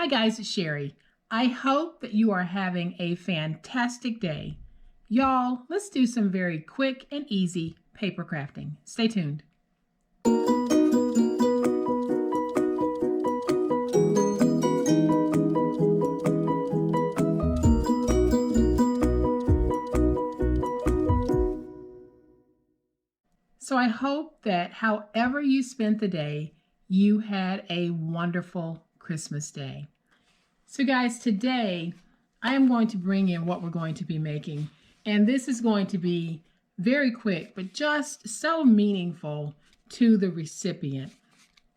Hi guys, it's Sherry. I hope that you are having a fantastic day. Y'all, let's do some very quick and easy paper crafting. Stay tuned. So I hope that however you spent the day, you had a wonderful Christmas day. So guys, today I am going to bring in what we're going to be making. And this is going to be very quick, but just so meaningful to the recipient.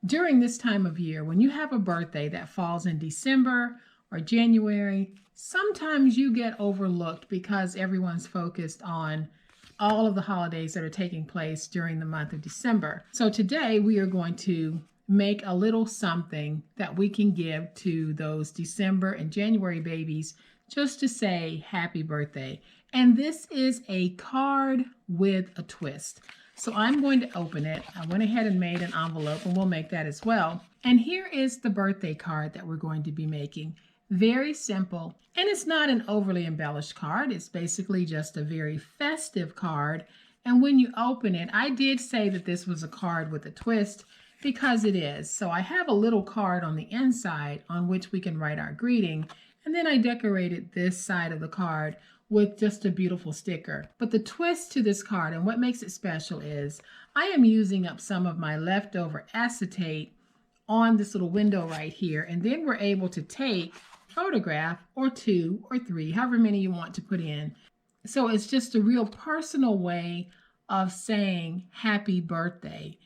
During this time of year, when you have a birthday that falls in December or January, sometimes you get overlooked because everyone's focused on all of the holidays that are taking place during the month of December. So today we are going to make a little something that we can give to those December and January babies just to say happy birthday. And this is a card with a twist. So I'm going to open it. I went ahead and made an envelope, and we'll make that as well. And here is the birthday card that we're going to be making. Very simple, and it's not an overly embellished card. It's basically just a very festive card. And when you open it, I did say that this was a card with a twist because it is. So I have a little card on the inside on which we can write our greeting. And then I decorated this side of the card with just a beautiful sticker. But the twist to this card and what makes it special is I am using up some of my leftover acetate on this little window right here. And then we're able to take photograph or 2 or 3, however many you want to put in. So it's just a real personal way of saying happy birthday.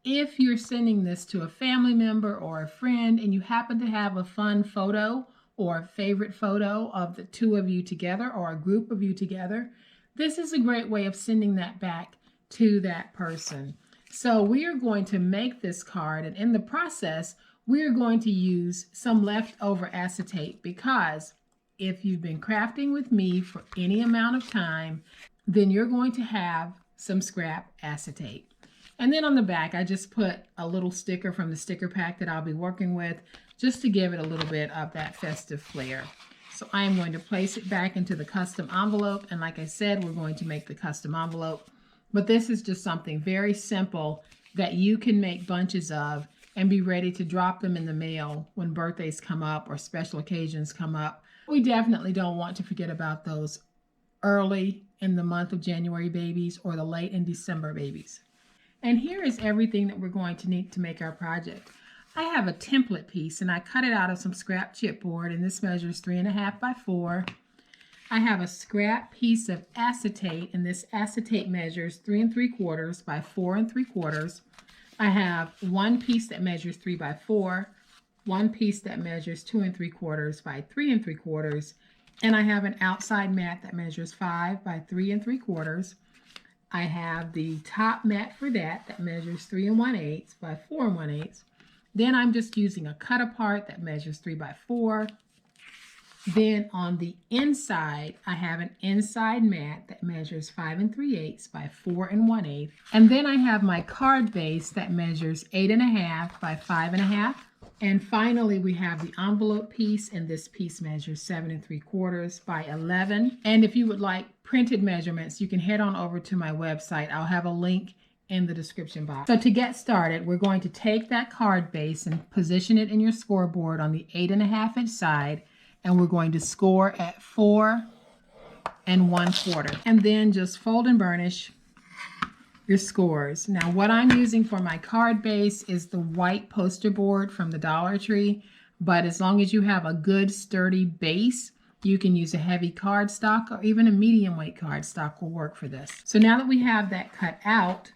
If you're sending this to a family member or a friend and you happen to have a fun photo or a favorite photo of the two of you together or a group of you together, this is a great way of sending that back to that person. So we are going to make this card, and in the process, we're going to use some leftover acetate because if you've been crafting with me for any amount of time, then you're going to have some scrap acetate. And then on the back, I just put a little sticker from the sticker pack that I'll be working with just to give it a little bit of that festive flair. So I am going to place it back into the custom envelope. And like I said, we're going to make the custom envelope. But this is just something very simple that you can make bunches of and be ready to drop them in the mail when birthdays come up or special occasions come up. We definitely don't want to forget about those early in the month of January babies or the late in December babies. And here is everything that we're going to need to make our project. I have a template piece and I cut it out of some scrap chipboard, and this measures 3.5 by 4. I have a scrap piece of acetate, and this acetate measures 3 3/4 by 4 3/4. I have one piece that measures 3 by 4, one piece that measures 2 3/4 by 3 3/4, and I have an outside mat that measures 5 by 3 3/4. I have the top mat for that measures 3 1/8 by 4 1/8. Then I'm just using a cut apart that measures 3 by 4. Then on the inside, I have an inside mat that measures 5 3/8 by 4 1/8. And then I have my card base that measures 8.5 by 5.5. And finally, we have the envelope piece, and this piece measures 7 3/4 by 11. And if you would like printed measurements, you can head on over to my website. I'll have a link in the description box. So to get started, we're going to take that card base and position it in your scoreboard on the 8.5 inch side. And we're going to score at 4 1/4. And then just fold and burnish your scores. Now what I'm using for my card base is the white poster board from the Dollar Tree. But as long as you have a good sturdy base, you can use a heavy cardstock or even a medium weight cardstock will work for this. So now that we have that cut out,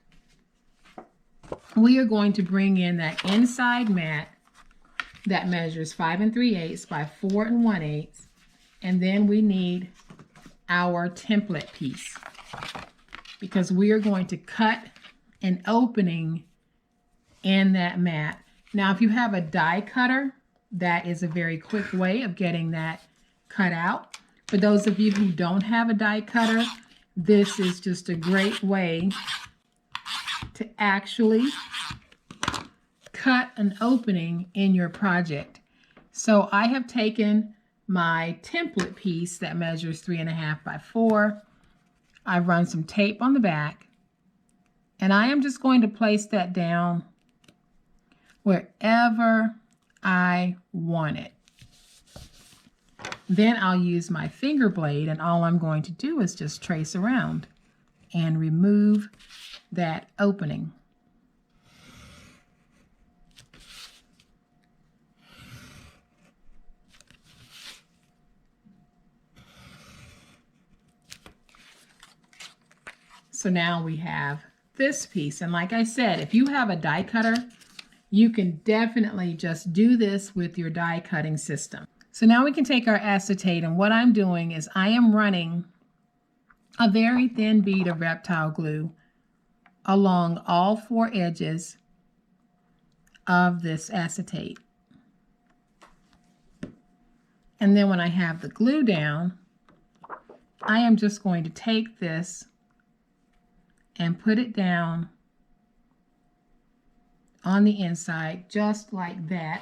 we are going to bring in that inside mat that measures 5 3/8 by 4 1/8, and then we need our template piece because we are going to cut an opening in that mat. Now, if you have a die cutter, that is a very quick way of getting that cut out. For those of you who don't have a die cutter, this is just a great way to actually cut an opening in your project. So I have taken my template piece that measures 3.5 by 4. I've run some tape on the back, and I am just going to place that down wherever I want it. Then I'll use my finger blade, and all I'm going to do is just trace around and remove that opening. So now we have this piece, and like I said, if you have a die cutter, you can definitely just do this with your die cutting system. So now we can take our acetate, and what I'm doing is I am running a very thin bead of Reptile Glue along all 4 edges of this acetate. And then when I have the glue down, I am just going to take this and put it down on the inside just like that.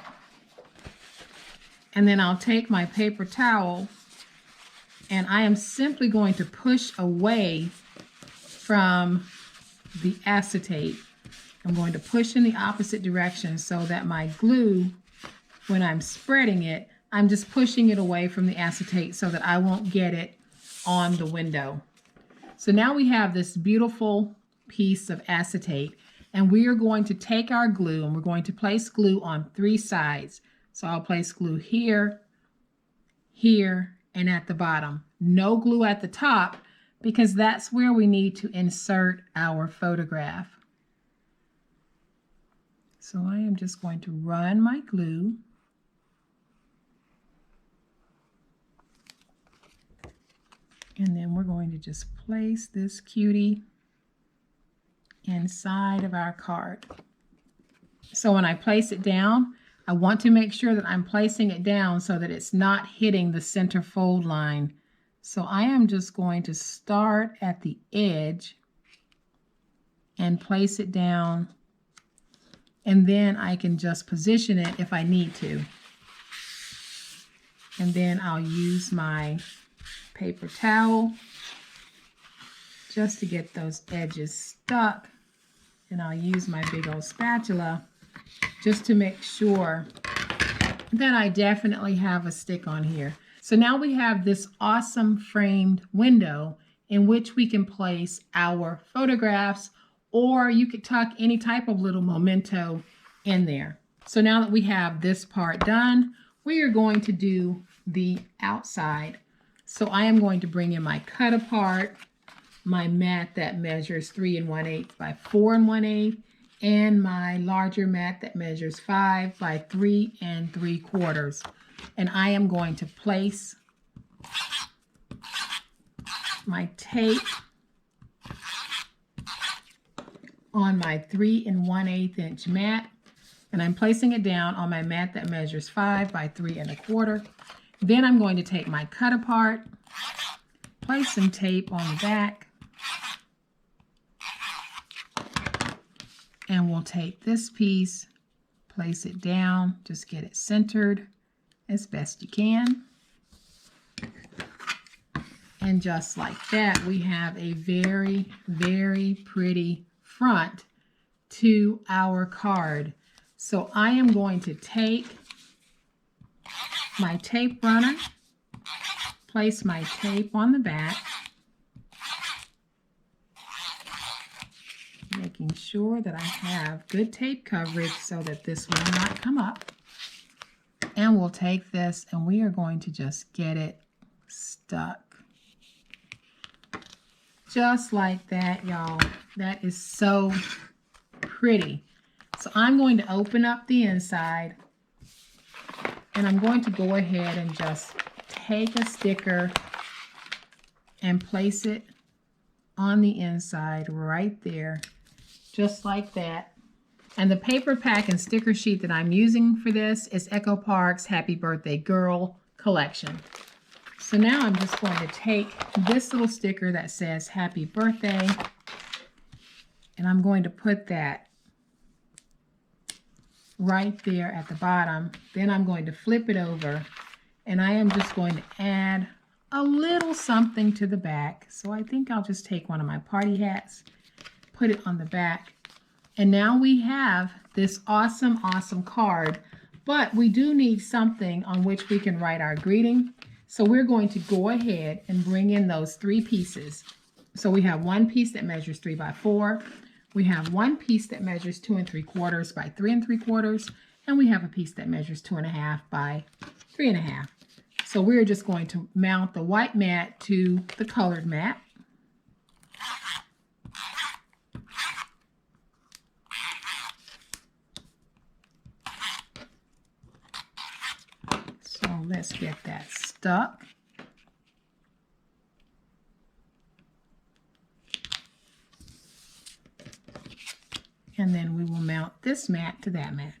And then I'll take my paper towel, and I am simply going to push away from the acetate. I'm going to push in the opposite direction so that my glue, when I'm spreading it, I'm just pushing it away from the acetate so that I won't get it on the window. So now we have this beautiful piece of acetate, and we are going to take our glue and we're going to place glue on 3 sides. So I'll place glue here, here, and at the bottom. No glue at the top because that's where we need to insert our photograph. So I am just going to run my glue. And then we're going to just place this cutie inside of our card. So when I place it down, I want to make sure that I'm placing it down so that it's not hitting the center fold line. So I am just going to start at the edge and place it down, and then I can just position it if I need to. And then I'll use my paper towel just to get those edges stuck, and I'll use my big old spatula just to make sure that I definitely have a stick on here. So now we have this awesome framed window in which we can place our photographs, or you could tuck any type of little memento in there. So now that we have this part done, we are going to do the outside. So I am going to bring in my cut apart, my mat that measures 3 1/8 by 4 1/8, and my larger mat that measures 5 by 3 3/4. And I am going to place my tape on my 3 1/8 inch mat, and I'm placing it down on my mat that measures 5 by 3 1/4. Then I'm going to take my cut apart, place some tape on the back, and we'll take this piece, place it down, just get it centered as best you can. And just like that, we have a very, very pretty front to our card. So I am going to take my tape runner, place my tape on the back, making sure that I have good tape coverage so that this will not come up. And we'll take this and we are going to just get it stuck. Just like that, y'all. That is so pretty. So I'm going to open up the inside, and I'm going to go ahead and just take a sticker and place it on the inside right there, just like that. And the paper pack and sticker sheet that I'm using for this is Echo Park's Happy Birthday Girl collection. So now I'm just going to take this little sticker that says Happy Birthday, and I'm going to put that right there at the bottom. Then I'm going to flip it over, and I am just going to add a little something to the back. So I think I'll just take one of my party hats, put it on the back, and now we have this awesome, awesome card. But we do need something on which we can write our greeting. So we're going to go ahead and bring in those 3 pieces. So we have one piece that measures 3 by 4. We have one piece that measures 2 3/4 by 3 3/4. And we have a piece that measures 2 1/2 by 3 1/2. So we're just going to mount the white mat to the colored mat. So let's get that stuck. And then we will mount this mat to that mat.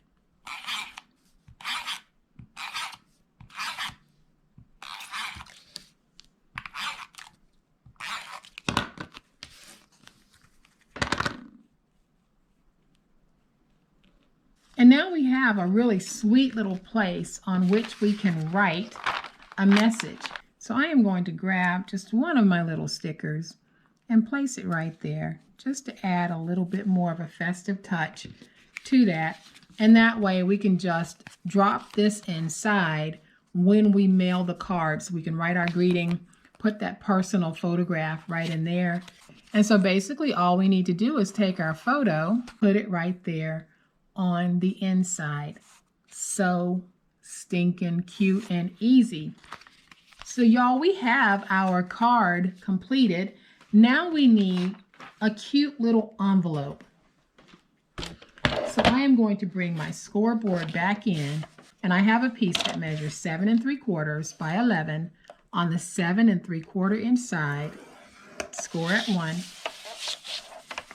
And now we have a really sweet little place on which we can write a message. So I am going to grab just one of my little stickers and place it right there, just to add a little bit more of a festive touch to that. And that way we can just drop this inside when we mail the cards. We can write our greeting, put that personal photograph right in there. And so basically all we need to do is take our photo, put it right there on the inside. So stinking cute and easy. So y'all, we have our card completed. Now we need a cute little envelope. So I am going to bring my scoreboard back in, and I have a piece that measures 7 3/4 by 11 on the 7 3/4 inch side. Score at 1.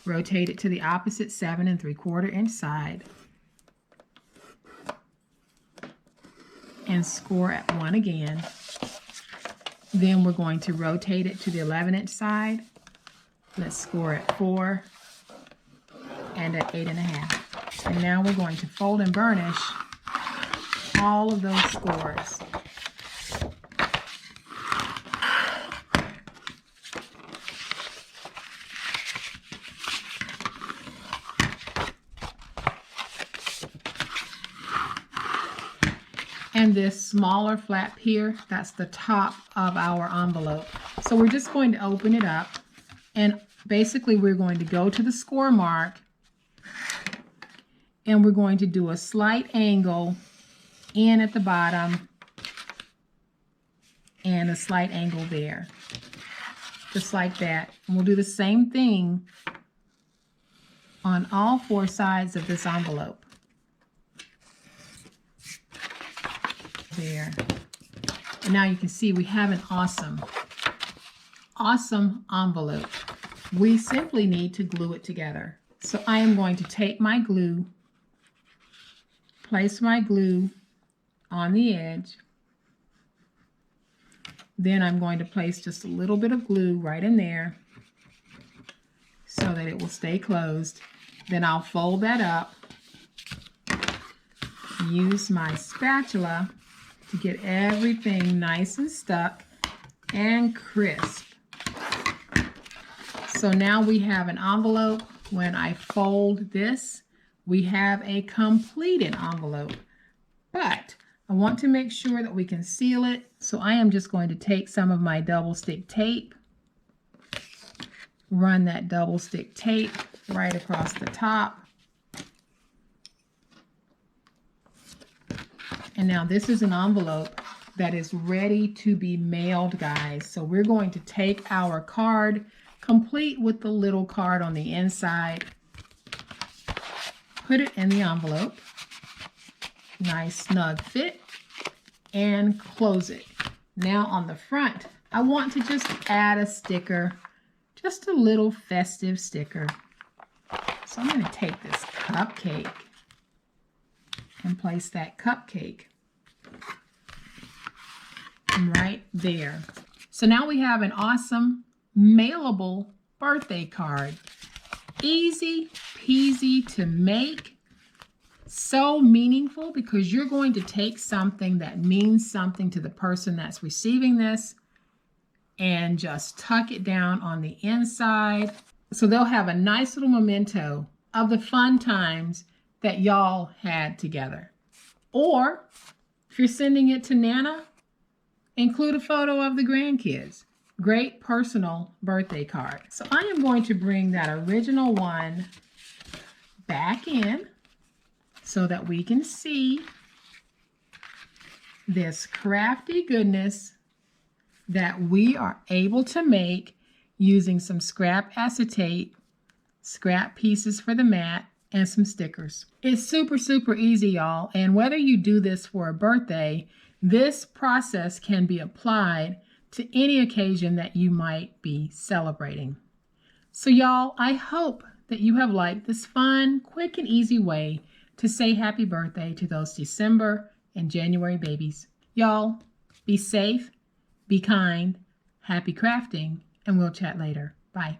Rotate it to the opposite 7 3/4 inch side. And score at 1 again. Then we're going to rotate it to the 11 inch side. Let's score at 4 and at 8 1/2. And now we're going to fold and burnish all of those scores. And this smaller flap here, that's the top of our envelope. So we're just going to open it up, and basically we're going to go to the score mark, and we're going to do a slight angle in at the bottom and a slight angle there, just like that. And we'll do the same thing on all 4 sides of this envelope. There. And now you can see we have an awesome envelope. We simply need to glue it together. So I am going to take my glue, place my glue on the edge. Then I'm going to place just a little bit of glue right in there so that it will stay closed. Then I'll fold that up, use my spatula to get everything nice and stuck and crisp. So now we have an envelope. When I fold this, we have a completed envelope. But I want to make sure that we can seal it. So I am just going to take some of my double stick tape, run that double stick tape right across the top. And now this is an envelope that is ready to be mailed, guys. So we're going to take our card, complete with the little card on the inside, put it in the envelope, nice snug fit, and close it. Now on the front, I want to just add a sticker, just a little festive sticker. So I'm going to take this cupcake and place that cupcake right there. So now we have an awesome mailable birthday card. Easy peasy to make, so meaningful because you're going to take something that means something to the person that's receiving this and just tuck it down on the inside. So they'll have a nice little memento of the fun times that y'all had together. Or if you're sending it to Nana, include a photo of the grandkids. Great personal birthday card. So I am going to bring that original one back in so that we can see this crafty goodness that we are able to make using some scrap acetate, scrap pieces for the mat, and some stickers. It's super, super easy, y'all. And whether you do this for a birthday, this process can be applied to any occasion that you might be celebrating. So y'all, I hope that you have liked this fun, quick, and easy way to say happy birthday to those December and January babies. Y'all, be safe, be kind, happy crafting, and we'll chat later. Bye.